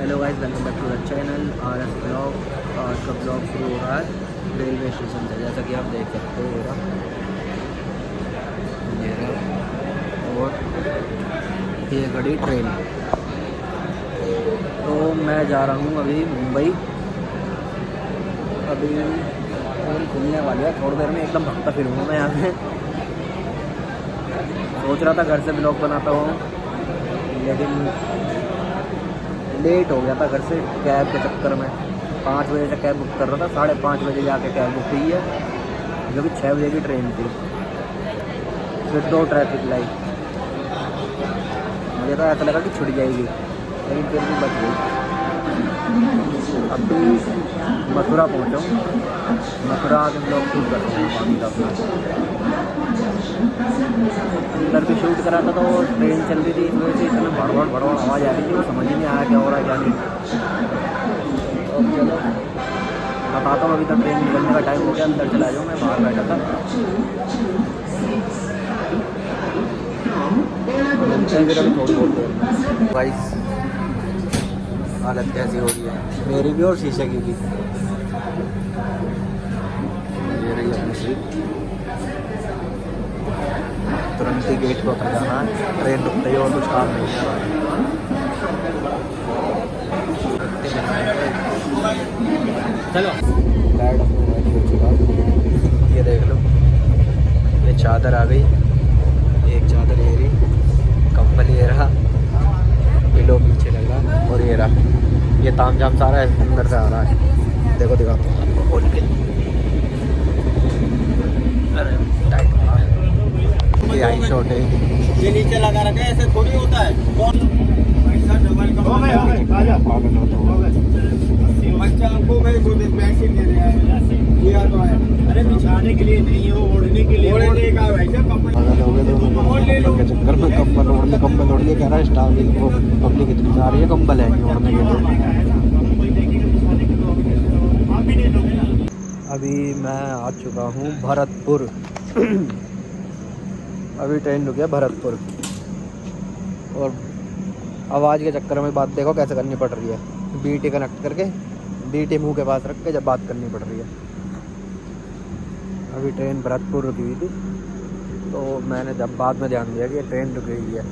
Hello guys, welcome back to the channel RS blog. आज का blog शुरू हो रहा है रेलवे स्टेशन से, जैसा कि आप देख सकते हो। और ये खड़ी ट्रेन। तो मैं जा रहा हूँ अभी मुंबई। अभी ट्रेन खुलने वाली है थोड़ी देर में, एकदम भगता फिरूँगा मैं यहाँ से। सोच रहा था घर से ब्लॉग बनाता हूँ, लेकिन लेट हो गया था घर से कैब के चक्कर में। 5 बजे से कैब बुक कर रहा था, 5:30 बजे जाके कैब बुक हुई है, जो कि 6 बजे की ट्रेन थी। फिर 2 ट्रैफिक लाइट, मुझे तो ऐसा लगा कि छूट जाएगी, लेकिन फिर भी बच गई। अभी मथुरा पहुँचा हूँ, मथुरा आके ब्लॉग शूट करते हैं बाकी का। अंदर भी शूट करा था तो ट्रेन चल रही थी, इस वजह से इतना भड़बड़ आवाज़ आ रही थी, वो समझ ही नहीं आया क्या हो रहा है क्या नहीं। तो चलो बताता हूँ, अभी तक ट्रेन निकलने का टाइम हो गया, अंदर चला जाऊँ, मैं बाहर बैठा था। फिर अभी थोड़ी बहुत देर गाइस, हालत कैसी हो रही है मेरी भी और शीशे की भी। ये रही अपनी सीट, तुरंत ही गेट को कर जाना है, ट्रेन रुकते ही और कुछ काम नहीं है। चलो बैड हो चुका, ये देख लो, ये चादर आ गई, एक चादर ये रही, कंबल ये रहा, पिलो पीछे लग रहा, और ये रहा, ये ताम झाम सारा अंदर से आ रहा है। देखो दिखाता हूँ आपको खोल के। अरे टाइट हुआ है, ये आई शॉट है, ये नीचे लगा रखा है, ऐसे थोड़ी होता है। बच्चा हमको पैसे दे रहे हैं, ये तो है। अरे बिछाने के लिए नहीं हो, ओढ़ने के लिए। ओढ़ने का भाई साहब चक्कर में कंबल ओढ़ के कह रहा है स्टाफ, वो पब्लिक इतनी जा रही है, कंबल है ओढ़ने के लिए। अभी मैं आ चुका हूँ भरतपुर। अभी ट्रेन रुकी है भरतपुर, और आवाज़ के चक्कर में बात देखो कैसे करनी पड़ रही है। BT कनेक्ट करके DT मुँह के पास रख के जब बात करनी पड़ रही है। अभी ट्रेन भरतपुर रुकी हुई थी, तो मैंने जब बाद में ध्यान दिया कि ट्रेन रुकी हुई है,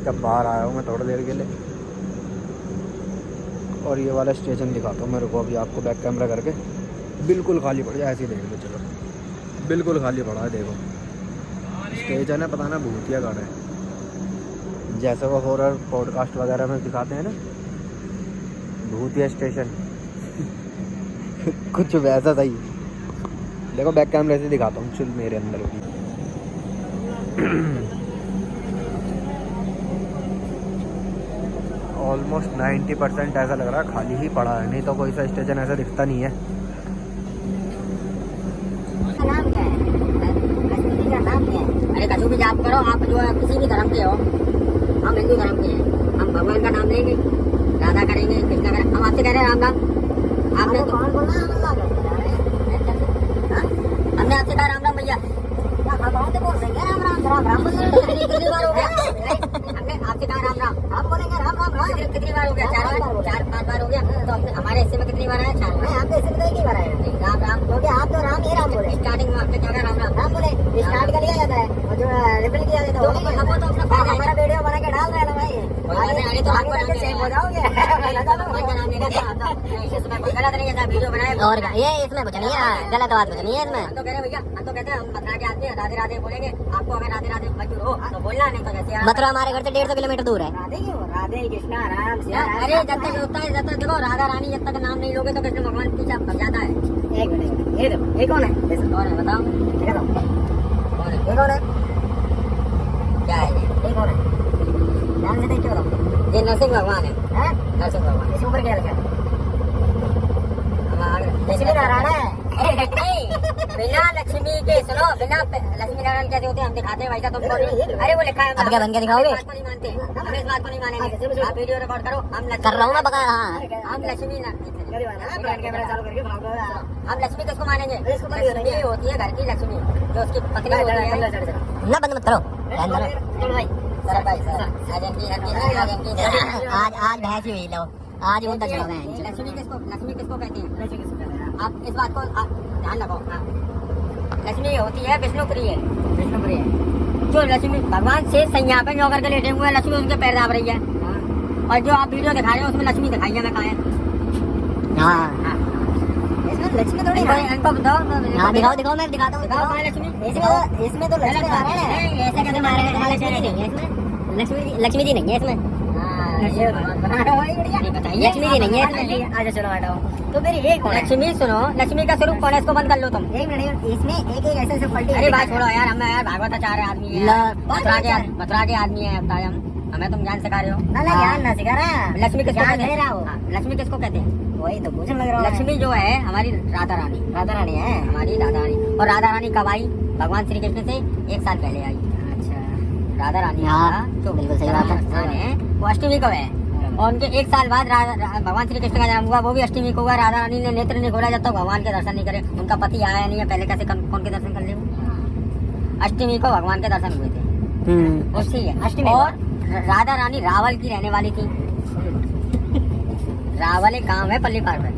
जब बाहर आया हूँ मैं थोड़ी देर के लिए। और ये वाला स्टेशन दिखाता हूँ मेरे को अभी आपको, बैक कैमरा करके। बिल्कुल खाली पड़ जाए, ऐसे ही देख लो। चलो बिल्कुल खाली पड़ा है, देखो। स्टेशन है, पता ना भूतिया गाना है, जैसे वो हॉरर पॉडकास्ट वगैरह में दिखाते हैं ना, भूतिया स्टेशन। कुछ वैसा सही। देखो बैक कैमरे से दिखाता हूँ, चल मेरे अंदर होगी। ऑलमोस्ट 90% ऐसा लग रहा है खाली ही पड़ा है, नहीं तो कोई सा स्टेशन ऐसा दिखता नहीं है। नाम क्या है? कश्मीरी का नाम क्या है? अरे कछु भी जाप करो, आप जो है किसी भी धर्म के हो, हम हिंदू धर्म के हैं, हम भगवान का नाम लेंगे, राधा करेंगे, कृष्णा करेंगे। हम आपसे कह रहे हैं राम राम, आपने तो कौन बोला? हमने आपसे कहा राम राम भैया, बहुत बोल देंगे राम राम राम राम कितनी बार हो गया? हमने आपसे कहा राम राम, आप बोलेंगे राम राम राम कितनी बार हो गया? 4-5 बार हो गया। तो हमारे हिस्से में कितनी बार आया? 4 बार। आपके हिस्से में 1 ही बार आया। राम राम हो गया, आप तो राम ही राम बोले। स्टार्टिंग में आपने क्या राम राम राम बोले, स्टार्ट कर लिया जाता है, और जो रिपीट किया जाता है हमको तो अपना हमारा वीडियो बना के डाल रहे हैं ना भाई। अरे तो आपको नाम सेव हो जाओगे, गलत नहीं है वीडियो बनाए। और ये इसमें कुछ नहीं है, गलत बात कुछ नहीं है इसमें। हम तो कह रहे भैया, हम तो कहते हैं हम मथुरा के आदमी राधे राधे बोलेंगे, आपको अगर राधे राधे मंजूर हो तो बोलना, नहीं तो जैसे मथुरा हमारे घर से 150 किलोमीटर दूर है। राधे क्यों? राधे कृष्णा राम श्याम। अरे जब तक होता है, जब तक देखो राधा रानी जब तक नाम नहीं लोगे तो कृष्ण भगवान पीछे भग जाता है। एक मिनट, ये देखो, ये कौन है? कौन है बताओ, कौन है? ये कौन है? क्या है ये कौन है? ध्यान से देखिए बताओ। ये नरसिंह भगवान है, नरसिंह भगवान। इसके ऊपर क्या लिखा है? लक्ष्मी नारायण है। बिना लक्ष्मी के सुनो, बिना लक्ष्मी नारायण कैसे होते हैं हम दिखाते हैं भाई साहब तुमको। अरे वो लिखा है, अब क्या बन के दिखाओगे? बात को नहीं मानते, हम इस बात को नहीं मानेंगे। आप वीडियो रिकॉर्ड करो, हम कर रहा हूँ मैं, बता। हम लक्ष्मी हम लक्ष्मी किसको मानेंगे? लक्ष्मी होती है घर की लक्ष्मी, जो उसकी पत्नी होती है। ना बंद मत करो भाई, आज भैंस हुई लो, आज ही उनका चढ़ा है। लक्ष्मी किसको कहते हैं? लक्ष्मी किसको कहते हैं? आप इस बात को ध्यान रखो। लक्ष्मी होती है विष्णुप्रिय। जो लक्ष्मी भगवान से सैया पे नौकर के लेटे हुए हैं, लक्ष्मी उनके पैर दाब रही है। और जो आप वीडियो दिखा रहे हो उसमें लक्ष्मी दिखाई है, मैं कहा है। हाँ इसमें लक्ष्मी थोड़ी है। इनको बताओ। हाँ दिखाओ मैं दिखाता हूँ। दिखाओ लक्ष्मी। इसमें तो लक्ष्मी आ रहा है। ऐसे कैसे मारे? लक्ष्मी जी नहीं है इसमें। लक्ष्मी जी नहीं है इसमें। लक्ष्मी जी नहीं है इसमें। अच्छा चलो हटाओ। तो फिर एक लक्ष्मी सुनो, लक्ष्मी का स्वरूप कौन है? इसको बंद कर लो तुम। एक मिनट, इसमें एक ऐसे पलटी। अरे बात छोड़ो यार, हम यार भागवताचार्य आदमी है, मथुरा के आदमी है। बताए हमें तुम ज्ञान सिखा रहे हो ना? ज्ञान ना सिखा रहा। लक्ष्मी किसको कहते हैं? लक्ष्मी किसको कहते हैं? वही तो पूछने लग रहा हूँ। लक्ष्मी जो है हमारी राधा रानी है हमारी राधा रानी। और राधा रानी कब आई? भगवान श्री कृष्ण से 1 साल पहले आई। अच्छा राधा रानी जो बिल्कुल सही बात है, वो अष्टमी को है। और उनके 1 साल बाद भगवान श्री कृष्ण का जन्म हुआ, वो भी अष्टमी को हुआ। राधा रानी ने नेत्र नहीं खोला जब तक भगवान के दर्शन नहीं करे। उनका पति आया नहीं है, पहले कैसे कौन के दर्शन कर ले? अष्टमी को भगवान के दर्शन हुए थे उसकी अष्टमी। और राधा रानी रावल की रहने वाली थी। रावल एक गाँव है पल्ली पार पे।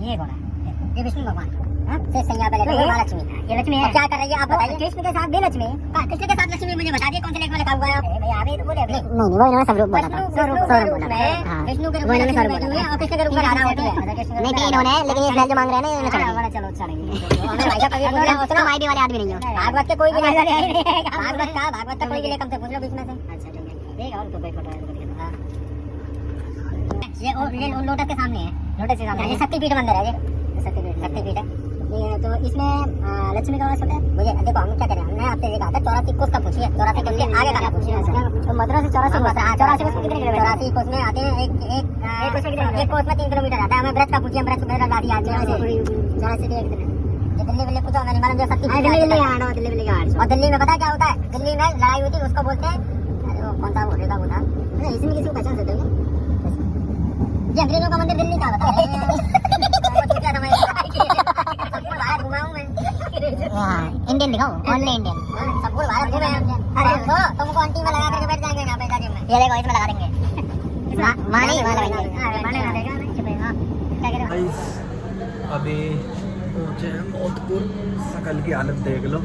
ये कौन है? ये विष्णु भगवान से सैया पे महालक्ष्मी। ये लक्ष्मी है। क्या कर रही है आप बताइए? कृष्ण के साथ भी लक्ष्मी। कृष्ण के साथ लक्ष्मी मुझे बता दिए कौन से लेख में लिखा हुआ है? भाई आगे तो बोले नहीं वो इन्होंने स्वरूप बोला था। स्वरूप बोला विष्णु के रूप में स्वरूप बोला और कृष्ण के रूप में राधा होती है। नहीं भी इन्होंने, लेकिन ये जो मांग रहे हैं ना इन्होंने चढ़ा। चलो चढ़ेंगे। हमें भाई का कभी सुनो आईडी वाले आदमी नहीं हो। भागवत के कोई भी नहीं है। भागवत का कोई भी लेख हमसे पूछ लो बीच में से। अच्छा ठीक है देख और तो कोई फोटो है। ये लोटस के सामने है। लोटस के सामने ये शक्तिपीठ मंदिर है। ये शक्तिपीठ है। तो इसमें लक्ष्मी का वास होता है। मुझे देखो हम क्या करें, हमने आपसे ये कहा था 84 कोस का पूछिए। 84 कोस के आगे का पूछिए। तो मथुरा से 84 कोस कितने किलोमीटर? 84 कोस में आते हैं एक कोस में 3 किलोमीटर आता है। हमें ब्रज का पूछिए। हम ब्रज दादी आज 84 ये दिल्ली पूछो हमें मालूम जो शक्ति। दिल्ली और दिल्ली में पता क्या होता है? दिल्ली में लड़ाई हुई थी उसको बोलते हैं, अरे वो कौन सा होने का वो था? इसमें किसी को पहचान सकते हो? ये अंग्रेजों का मंदिर दिल्ली का बता रहे हैं। इंडियन दिखाओ, ओनली इंडियन। सब पूरे भारत घूमे हैं। अरे तो तुमको आंटी में लगा करके बैठ जाएंगे यहाँ पे जाके। ये देखो इसमें लगा देंगे। माने लगाएंगे। अभी पहुंचे हैं मौतपुर। सकल की हालत देख लो।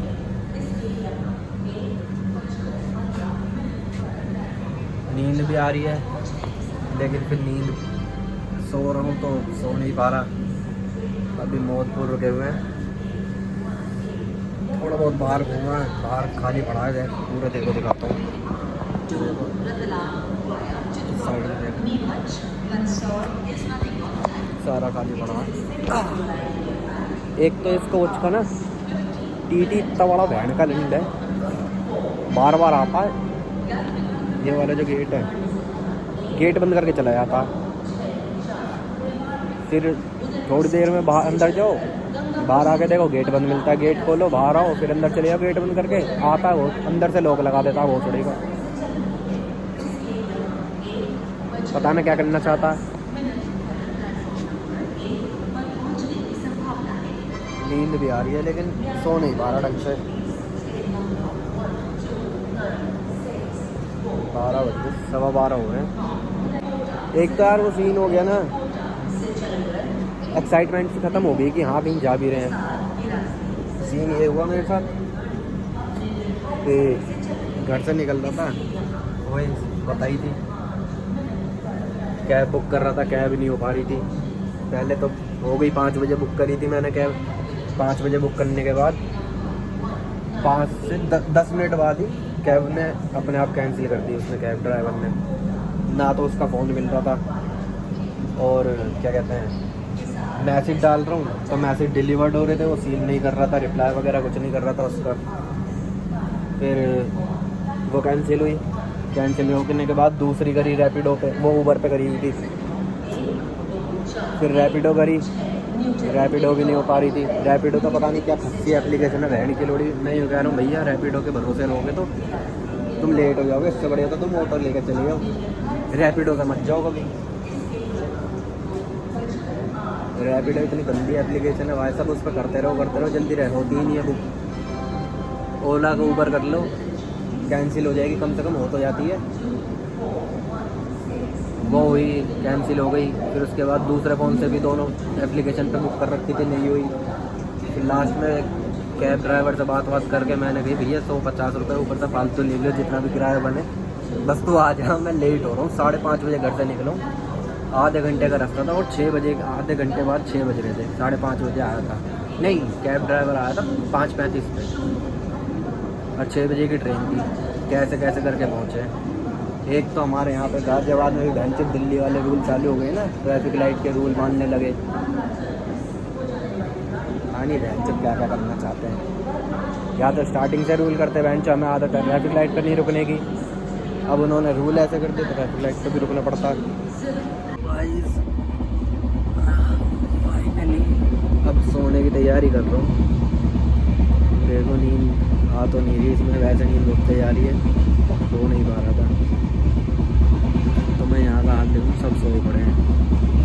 नींद भी आ रही है लेकिन फिर नींद सो रहा हूँ तो सो नहीं पा रहा। अभी मौतपुर रुके हुए हैं। थोड़ा बहुत बाहर घूमा है, बाहर खाली पड़ा है। पूरा देखो दिखाता हूँ। साइड में सारा खाली पड़ा है। एक तो इसको उसका ना टीटी इतना बड़ा भैन का लिंड है, बार बार आता है। ये वाला जो गेट है, गेट बंद करके चला जाता। फिर थोड़ी देर में बाहर अंदर जाओ, बाहर आके देखो गेट बंद मिलता है। गेट खोलो, बाहर आओ, फिर अंदर चले जाओ गेट बंद करके। आता है वो अंदर से लॉक लगा देता है वो थोड़ी का। पता नहीं क्या करना चाहता है। नींद भी आ रही है लेकिन सो नहीं पा रहा ढंग से। 12 बजे 12:15 हो रहे हैं। एक तो यार वो सीन हो गया ना, एक्साइटमेंट से ख़त्म हो गई कि हाँ कहीं जा भी रहे हैं। सीन ये हुआ मेरे साथ कि घर से निकल रहा था, वही बताई थी कैब बुक कर रहा था, कैब नहीं हो पा रही थी। पहले तो हो गई 5 बजे बुक करी थी मैंने कैब। 5 बजे बुक करने के बाद 5 से 10 मिनट बाद ही कैब ने अपने आप कैंसिल कर दी। उसने कैब ड्राइवर ने, ना तो उसका फ़ोन मिल रहा था और क्या कहते हैं मैसेज डाल रहा हूँ तो मैसेज डिलीवर्ड हो रहे थे, वो सीन नहीं कर रहा था, रिप्लाई वगैरह कुछ नहीं कर रहा था उसका। फिर वो कैंसिल हुई। कैंसिल होने के बाद दूसरी करी रैपिडो पे, वो ऊबर पे करी हुई थी। फिर रैपिडो करी, रैपिडो भी नहीं हो पा रही थी। रैपिडो तो पता नहीं क्या खस्सी एप्लीकेशन है, रहने की लोड़ी। नहीं हो कह रहा हूँ भैया रैपिडो के भरोसे रहोगे तो तुम लेट हो जाओगे, इससे बढ़िया तो तुम ऑटो लेकर चले जाओ, रैपिडो से मत जाओ कभी। रैपिडो इतनी गंदी एप्लीकेशन है भाई, सब उस पर करते रहो जल्दी होती ही नहीं है बुक। ओला को ऊबर कर लो, कैंसिल हो जाएगी, कम से कम हो तो जाती है। वो हुई, कैंसिल हो गई। फिर उसके बाद दूसरे फ़ोन से भी दोनों एप्लीकेशन पे बुक कर रखी थी, नहीं हुई। फिर लास्ट में कैब ड्राइवर से बात करके मैंने कही भैया 150 रुपये ऊपर से फालतू ले लो, जितना भी किराया बने, बस तू आ जा, मैं लेट हो रहा हूँ। 5:30 बजे घर से निकला हूँ, आधे घंटे का रास्ता था और 6 बजे, आधे घंटे बाद 6 बज रहे थे। 5:30 बजे आया था, नहीं कैब ड्राइवर आया था 5:35 पे, और 6 बजे की ट्रेन थी। कैसे कैसे करके पहुँचे। एक तो हमारे यहाँ पे गाजियाबाद में भी भैंस दिल्ली वाले रूल चालू हो गए ना, ट्रैफिक लाइट के रूल मानने लगे। हाँ नहीं भैंस क्या क्या करना चाहते हैं, या तो स्टार्टिंग से रूल करते भैंस हमें आदत है ट्रैफिक लाइट पर नहीं रुकने की, अब उन्होंने रूल ऐसे कर दिए तो ट्रैफिक लाइट पर भी रुकना पड़ता है। फाइनली अब सोने की तैयारी कर रहा हूँ। देखो नींद आ तो नहीं रही इसमें, वैसे नींद उठते जा रही है, सो नहीं पा रहा था। तो मैं यहाँ का हाल देखूँ, सब सोए पड़े हैं,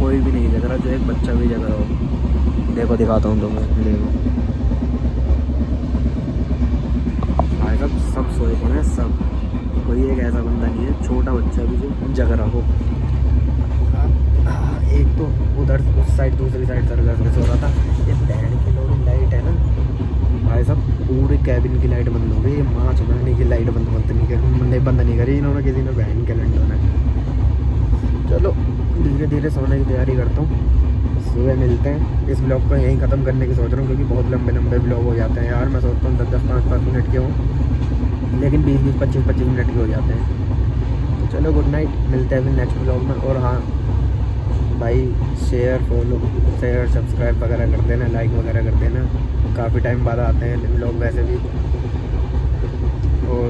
कोई भी नहीं देख रहा, जो एक बच्चा भी जग रहा हो। देखो दिखाता हूँ तुम्हें, देखो भाई साहब सब सोए पड़े हैं, सब, कोई एक ऐसा बंदा नहीं है छोटा बच्चा भी जो जग रहा हो। एक तो उधर उस साइड, दूसरी साइड सरगस में सो रहा था। ये बैंड की लोग लाइट है ना भाई साहब, पूरी कैबिन की लाइट बंद हो गई। ये मार्च महीने की लाइट बंद नहीं करी इन्होंने, किसी ने बैंड कैलेंडर में। चलो धीरे धीरे सोने की तैयारी करता हूँ, सुबह मिलते हैं। इस ब्लॉग को यहीं ख़त्म करने की सोच रहा हूँ, क्योंकि बहुत लंबे लंबे ब्लॉग हो जाते हैं यार। मैं सोचता हूँ 10-10, 5-5 मिनट के हों, लेकिन 20-20, 25-25 मिनट के हो जाते हैं। तो चलो गुड नाइट, मिलते हैं फिर नेक्स्ट ब्लॉग में। और हाँ भाई, शेयर, फॉलो, शेयर, सब्सक्राइब वगैरह कर देना, लाइक वगैरह कर देना। काफ़ी टाइम बाद आते हैं ब्लॉग वैसे भी। और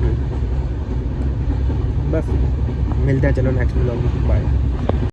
बस मिलते हैं, चलो नेक्स्ट ब्लॉग में, बाय।